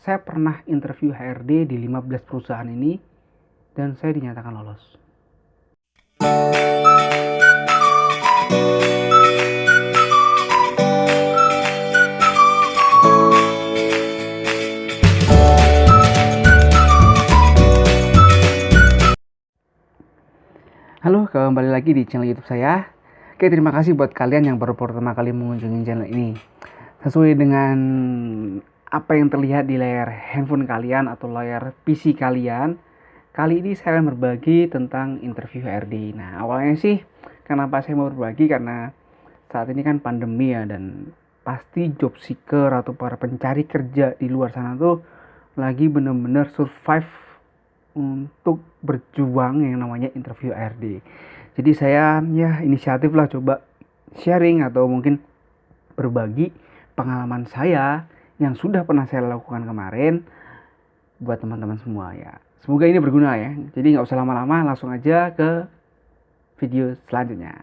Saya pernah interview HRD di 15 perusahaan ini dan saya dinyatakan lolos. Halo, kembali lagi di channel YouTube saya. Oke, terima kasih buat kalian yang baru pertama kali mengunjungi channel ini. Sesuai dengan apa yang terlihat di layar handphone kalian atau layar PC kalian, kali ini saya akan berbagi tentang interview HRD. Nah, awalnya sih kenapa saya mau berbagi, karena saat ini kan pandemi ya, dan pasti job seeker atau para pencari kerja di luar sana tuh lagi bener-bener survive untuk berjuang yang namanya interview HRD. Jadi saya inisiatif lah coba sharing atau mungkin berbagi pengalaman saya yang sudah pernah saya lakukan kemarin buat teman-teman semua ya. Semoga ini berguna ya. Jadi nggak usah lama-lama, langsung aja ke video selanjutnya.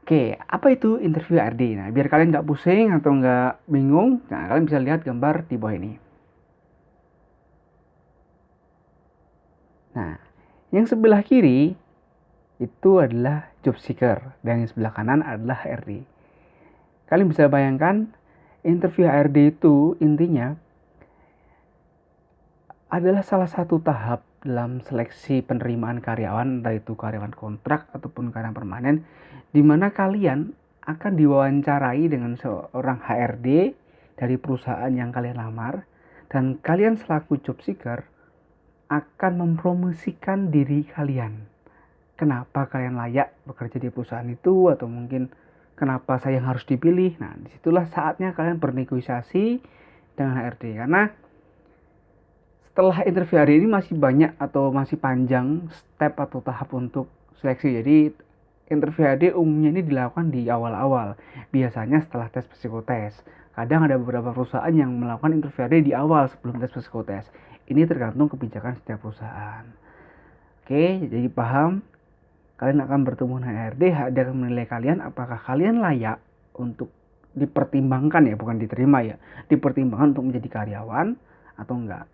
Oke, apa itu interview HRD? Nah, biar kalian nggak pusing atau nggak bingung, nah kalian bisa lihat gambar di bawah ini. Nah, yang sebelah kiri itu adalah job seeker dan yang sebelah kanan adalah HRD. Kalian bisa bayangkan interview HRD itu intinya adalah salah satu tahap dalam seleksi penerimaan karyawan, entah itu karyawan kontrak ataupun karyawan permanen, di mana kalian akan diwawancarai dengan seorang HRD dari perusahaan yang kalian lamar, dan kalian selaku job seeker akan mempromosikan diri kalian. Kenapa kalian layak bekerja di perusahaan itu, atau mungkin kenapa saya yang harus dipilih. Nah, disitulah saatnya kalian bernegosiasi dengan HRD. Karena setelah interview hari ini masih banyak atau masih panjang step atau tahap untuk seleksi. Jadi interview HRD umumnya ini dilakukan di awal-awal. Biasanya setelah tes psikotes. Kadang ada beberapa perusahaan yang melakukan interview HRD di awal sebelum tes psikotes. Ini tergantung kebijakan setiap perusahaan. Oke, jadi paham? Kalian akan bertemu dengan HRD. HRD akan menilai kalian apakah kalian layak untuk dipertimbangkan ya, bukan diterima ya, dipertimbangkan untuk menjadi karyawan atau enggak.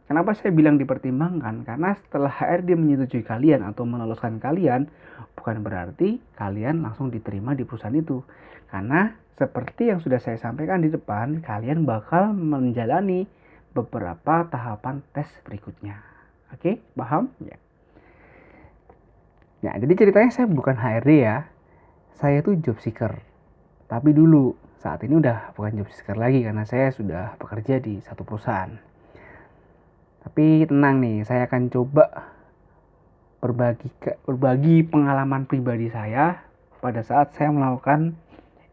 Kenapa saya bilang dipertimbangkan? Karena setelah HRD menyetujui kalian atau meloloskan kalian, bukan berarti kalian langsung diterima di perusahaan itu. Karena seperti yang sudah saya sampaikan di depan, kalian bakal menjalani beberapa tahapan tes berikutnya. Oke, paham? Ya. Nah, jadi ceritanya saya bukan HRD ya. Saya tuh job seeker. Tapi dulu, saat ini udah bukan job seeker lagi karena saya sudah bekerja di satu perusahaan. Tapi tenang nih, saya akan coba berbagi pengalaman pribadi saya pada saat saya melakukan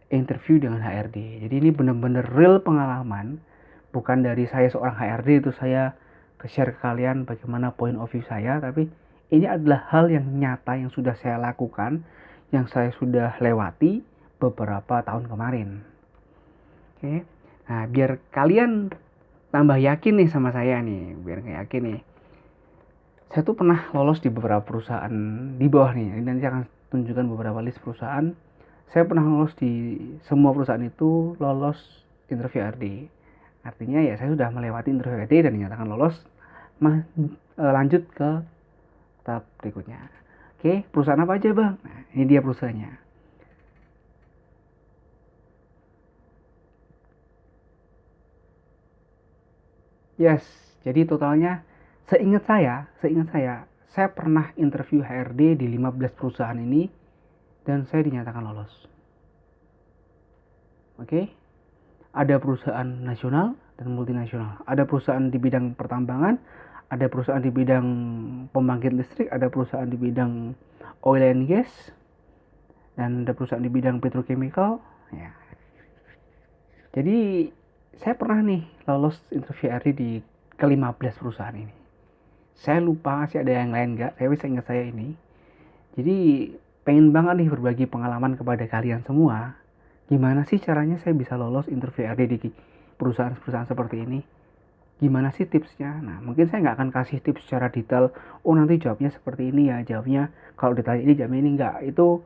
interview dengan HRD. Jadi ini benar-benar real pengalaman. Bukan dari saya seorang HRD itu saya share ke kalian bagaimana point of view saya, tapi ini adalah hal yang nyata yang sudah saya lakukan, yang saya sudah lewati beberapa tahun kemarin. Oke. Nah, biar kalian tambah yakin nih sama saya nih, biar yakin nih. Saya tuh pernah lolos di beberapa perusahaan di bawah nih. Nanti akan tunjukkan beberapa list perusahaan. Saya pernah lolos di semua perusahaan itu, lolos interview HRD. Artinya ya saya sudah melewati interview HRD dan dinyatakan lolos. Lanjut ke tahap berikutnya. Oke, perusahaan apa aja bang? Nah, ini dia perusahaannya. Yes, jadi totalnya seingat saya pernah interview HRD di 15 perusahaan ini dan saya dinyatakan lolos. Oke. Ada perusahaan nasional dan multinasional. Ada perusahaan di bidang pertambangan, ada perusahaan di bidang pembangkit listrik, ada perusahaan di bidang oil and gas, dan ada perusahaan di bidang petrochemical. Ya. Jadi saya pernah nih lolos interview HRD di ke-15 perusahaan ini. Saya lupa sih ada yang lain nggak, tapi saya ingat saya ini. Jadi pengen banget nih berbagi pengalaman kepada kalian semua. Gimana sih caranya saya bisa lolos interview HRD di perusahaan-perusahaan seperti ini? Gimana sih tipsnya? Nah, mungkin saya nggak akan kasih tips secara detail. Oh, nanti jawabnya seperti ini ya, jawabnya kalau ditanya ini jawabnya ini, nggak. Itu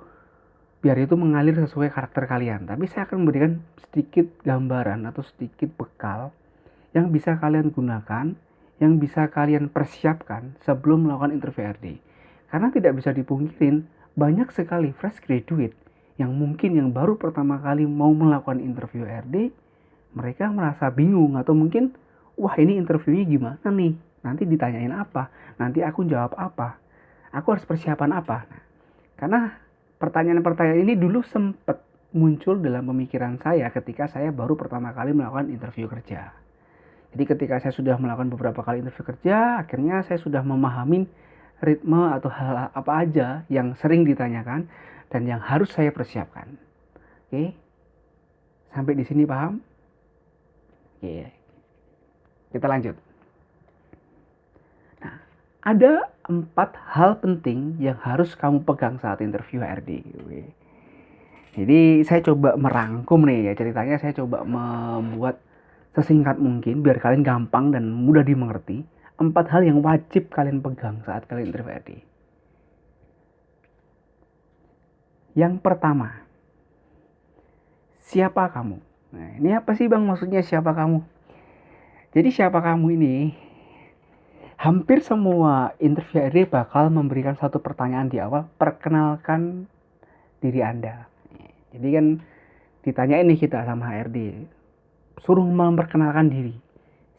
biar itu mengalir sesuai karakter kalian. Tapi saya akan memberikan sedikit gambaran atau sedikit bekal yang bisa kalian gunakan, yang bisa kalian persiapkan sebelum melakukan interview HRD. Karena tidak bisa dipungkirin, banyak sekali fresh graduate yang mungkin yang baru pertama kali mau melakukan interview HRD, mereka merasa bingung atau mungkin, wah ini interviewnya gimana nih? Nanti ditanyain apa? Nanti aku jawab apa? Aku harus persiapan apa? Nah, karena pertanyaan-pertanyaan ini dulu sempat muncul dalam pemikiran saya ketika saya baru pertama kali melakukan interview kerja. Jadi ketika saya sudah melakukan beberapa kali interview kerja, akhirnya saya sudah memahami ritme atau hal apa aja yang sering ditanyakan dan yang harus saya persiapkan. Oke, sampai di sini paham? Oke, kita lanjut. Nah, ada 4 hal penting yang harus kamu pegang saat interview HRD. Jadi saya coba merangkum nih ya ceritanya, saya coba membuat sesingkat mungkin biar kalian gampang dan mudah dimengerti. 4 hal yang wajib kalian pegang saat kalian interview HRD. Yang pertama, siapa kamu? Nah, ini apa sih Bang maksudnya siapa kamu? Jadi siapa kamu ini, hampir semua interview HRD bakal memberikan satu pertanyaan di awal, perkenalkan diri Anda. Jadi kan ditanyain nih kita sama HRD, suruh memperkenalkan diri.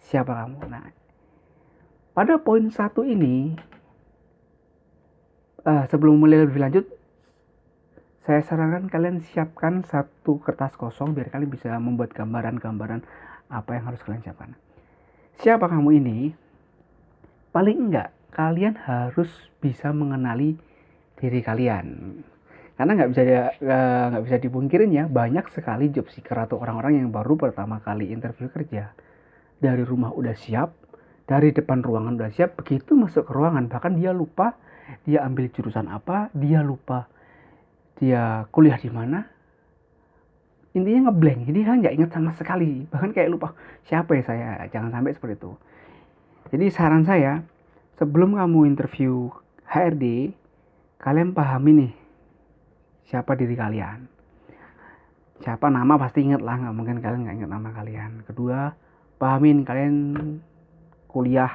Siapa kamu? Nah, pada poin 1 ini, sebelum mulai lebih lanjut, saya sarankan kalian siapkan satu kertas kosong biar kalian bisa membuat gambaran-gambaran apa yang harus kalian siapkan. Siapa kamu ini? Paling enggak kalian harus bisa mengenali diri kalian. Karena nggak bisa dipungkirin ya, banyak sekali job seeker atau orang-orang yang baru pertama kali interview kerja. Dari rumah udah siap, dari depan ruangan udah siap, begitu masuk ke ruangan bahkan dia lupa dia ambil jurusan apa, dia lupa dia kuliah di mana. Intinya ngeblank, jadi kan nggak ingat sama sekali, bahkan kayak lupa siapa ya saya. Jangan sampai seperti itu. Jadi saran saya, sebelum kamu interview HRD, kalian pahami nih siapa diri kalian. Siapa nama pasti inget lah, nggak mungkin kalian nggak inget nama kalian. Kedua, pahamin kalian kuliah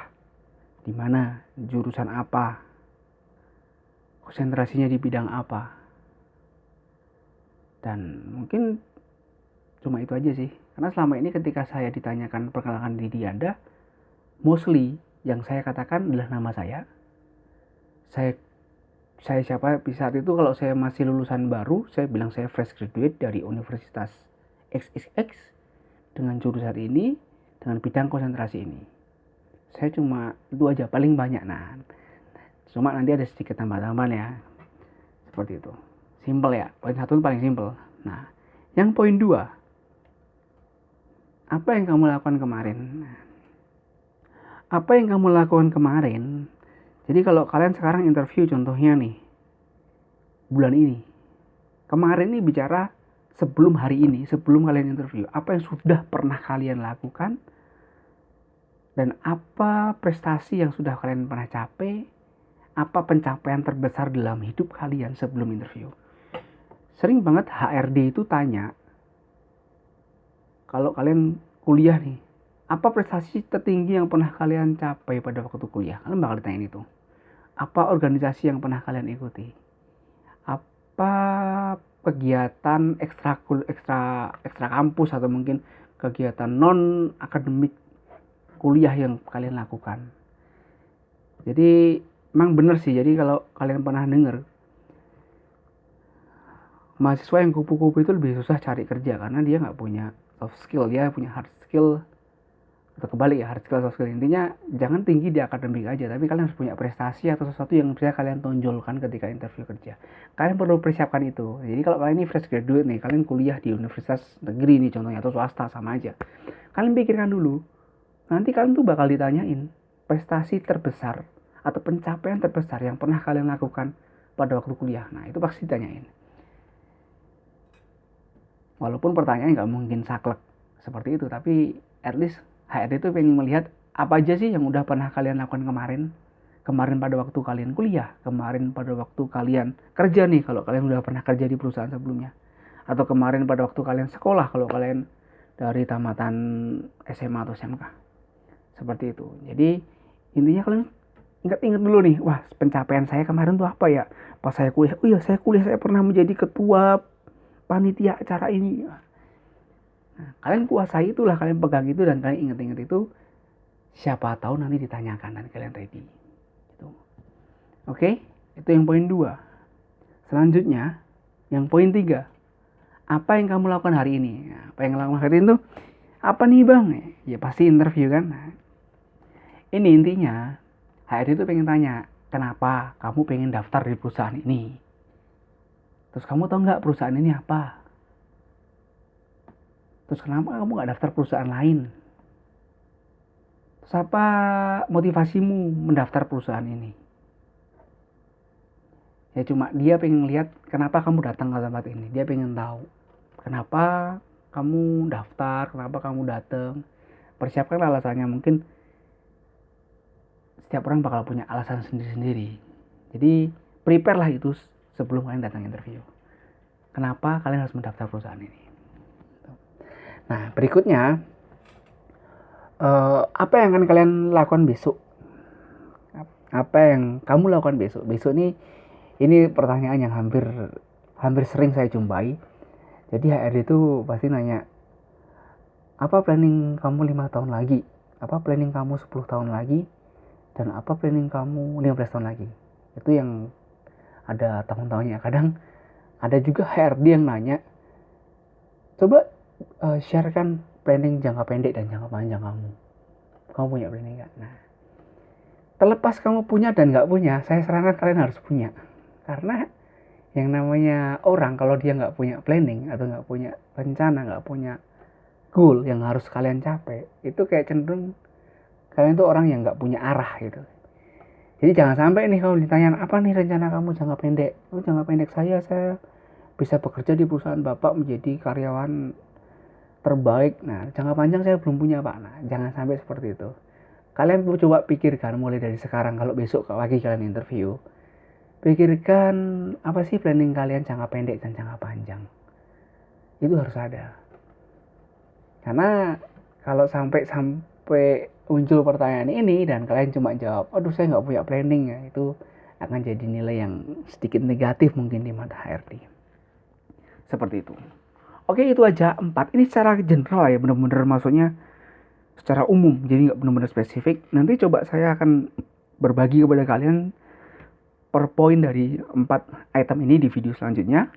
di mana, jurusan apa, konsentrasinya di bidang apa. Dan mungkin cuma itu aja sih. Karena selama ini ketika saya ditanyakan perkenalkan diri Anda, mostly yang saya katakan adalah nama saya. Saya siapa di saat itu, kalau saya masih lulusan baru, saya bilang saya fresh graduate dari Universitas XXX dengan jurusan ini, dengan bidang konsentrasi ini. Saya cuma itu aja, paling banyak. Nah, cuma nanti ada sedikit tambah-tambahan ya. Seperti itu. Simple ya, poin 1 paling simple. Nah, yang poin 2, apa yang kamu lakukan kemarin? Apa yang kamu lakukan kemarin? Jadi kalau kalian sekarang interview contohnya nih, bulan ini, kemarin ini bicara sebelum hari ini, sebelum kalian interview, apa yang sudah pernah kalian lakukan, dan apa prestasi yang sudah kalian pernah capai, apa pencapaian terbesar dalam hidup kalian sebelum interview. Sering banget HRD itu tanya, kalau kalian kuliah nih, apa prestasi tertinggi yang pernah kalian capai pada waktu kuliah? Kalian bakal ditanyain itu. Apa organisasi yang pernah kalian ikuti? Apa kegiatan ekstra kampus atau mungkin kegiatan non akademik kuliah yang kalian lakukan? Jadi memang benar sih. Jadi kalau kalian pernah dengar, mahasiswa yang kupu-kupu itu lebih susah cari kerja karena dia nggak punya soft skill, dia punya hard skill. Atau kebalik ya, hard skill, soft skill. Intinya jangan tinggi di akademik aja, tapi kalian harus punya prestasi atau sesuatu yang bisa kalian tonjolkan ketika interview kerja. Kalian perlu persiapkan itu. Jadi kalau kalian ini fresh graduate nih, kalian kuliah di universitas negeri nih contohnya, atau swasta, sama aja. Kalian pikirkan dulu, nanti kalian tuh bakal ditanyain prestasi terbesar atau pencapaian terbesar yang pernah kalian lakukan pada waktu kuliah. Nah, itu pasti ditanyain. Walaupun pertanyaannya nggak mungkin saklek seperti itu, tapi at least HRD itu pengen melihat apa aja sih yang udah pernah kalian lakukan kemarin pada waktu kalian kuliah, kemarin pada waktu kalian kerja nih kalau kalian udah pernah kerja di perusahaan sebelumnya, atau kemarin pada waktu kalian sekolah kalau kalian dari tamatan SMA atau SMK. Seperti itu. Jadi intinya kalian ingat-ingat dulu nih, wah pencapaian saya kemarin tuh apa ya? Pas saya kuliah, oh iya saya kuliah saya pernah menjadi ketua panitia acara ini. Nah, kalian kuasai itulah, kalian pegang itu dan kalian ingat-ingat itu. Siapa tahu nanti ditanyakan dan kalian ready. Gitu. Oke, itu yang poin 2. Selanjutnya, yang poin 3. Apa yang kamu lakukan hari ini? Nah, apa yang kamu lakukan hari ini tuh apa nih bang? Ya pasti interview kan. Nah, ini intinya HRD itu pengen tanya, kenapa kamu pengen daftar di perusahaan ini? Terus kamu tahu nggak perusahaan ini apa? Terus kenapa kamu nggak daftar perusahaan lain? Terus apa motivasimu mendaftar perusahaan ini? Ya cuma dia pengen lihat kenapa kamu datang ke tempat ini. Dia pengen tahu kenapa kamu daftar, kenapa kamu datang. Persiapkan alasannya. Mungkin setiap orang bakal punya alasan sendiri-sendiri. Jadi prepare lah itu sebelum kalian datang interview. Kenapa kalian harus mendaftar perusahaan ini? Nah berikutnya, apa yang akan kalian lakukan besok? Apa yang kamu lakukan besok? Besok ini pertanyaan yang hampir sering saya jumpai. Jadi HRD itu pasti nanya, apa planning kamu 5 tahun lagi? Apa planning kamu 10 tahun lagi? Dan apa planning kamu 15 tahun lagi? Itu yang ada tahun-tahunnya. Kadang ada juga HRD yang nanya, coba sharekan planning jangka pendek dan jangka panjang kamu. Kamu punya planning nggak? Nah, terlepas kamu punya dan nggak punya, saya sarankan kalian harus punya. Karena yang namanya orang kalau dia nggak punya planning atau nggak punya rencana, nggak punya goal yang harus kalian capai, itu kayak cenderung kalian tuh orang yang nggak punya arah gitu. Jadi jangan sampai nih kalau ditanya apa nih rencana kamu jangka pendek. Oh jangka pendek saya bisa bekerja di perusahaan bapak menjadi karyawan terbaik. Nah jangka panjang saya belum punya pak. Nah jangan sampai seperti itu. Kalian coba pikirkan mulai dari sekarang kalau besok lagi kalian interview. Pikirkan apa sih planning kalian jangka pendek dan jangka panjang. Itu harus ada. Karena kalau sampai muncul pertanyaan ini dan kalian cuma jawab, aduh saya nggak punya planning ya, itu akan jadi nilai yang sedikit negatif mungkin di mata HRD. Seperti itu. Oke itu aja 4. Ini secara general ya, benar-benar maksudnya secara umum, jadi nggak benar-benar spesifik. Nanti coba saya akan berbagi kepada kalian per poin dari 4 item ini di video selanjutnya.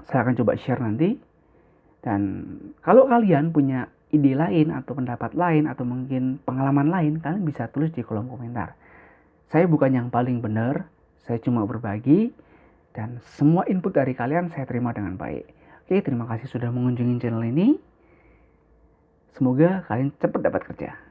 Saya akan coba share nanti. Dan kalau kalian punya ide lain atau pendapat lain atau mungkin pengalaman lain, kalian bisa tulis di kolom komentar. Saya bukan yang paling benar, saya cuma berbagi dan semua input dari kalian saya terima dengan baik. Oke, terima kasih sudah mengunjungi channel ini. Semoga kalian cepat dapat kerja.